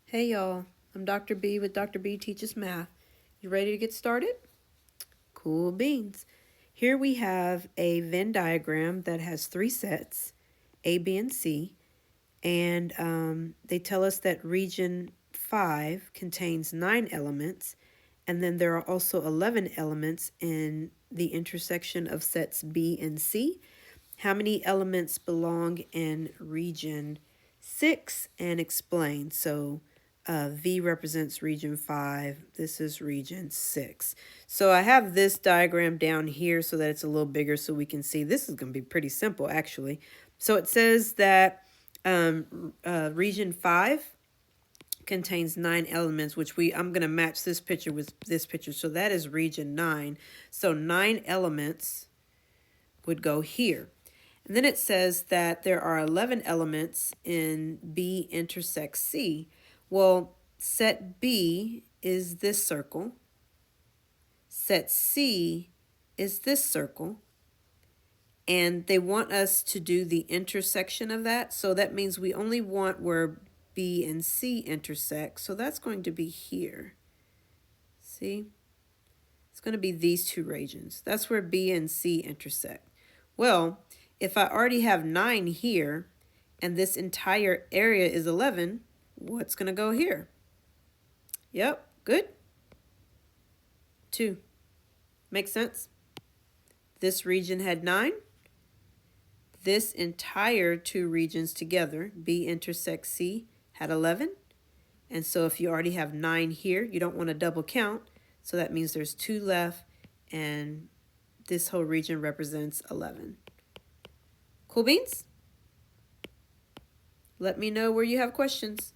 Hey y'all, I'm Dr. B with Dr. B Teaches Math. You ready to get started? Cool beans. Here we have a Venn diagram that has three sets, A, B, and C, and they tell us that region 5 contains 9 elements, and then there are also 11 elements in the intersection of sets B and C. How many elements belong in region 6 and explain? So V represents region 5. This is region 6. So I have this diagram down here so that it's a little bigger so we can see. This is going to be pretty simple, actually. So it says that region 5 contains 9 elements, which I'm going to match this picture with this picture. So that is region 9. So 9 elements would go here. And then it says that there are 11 elements in B intersects C. Well, set B is this circle. Set C is this circle. And they want us to do the intersection of that. So that means we only want where B and C intersect. So that's going to be here. See? It's going to be these two regions. That's where B and C intersect. Well, if I already have 9 here and this entire area is 11, what's going to go here? Yep, good. 2. Makes sense? This region had 9. This entire 2 regions together, B intersects C, had 11. And so if you already have 9 here, you don't want to double count. So that means there's 2 left, and this whole region represents 11. Cool beans? Let me know where you have questions.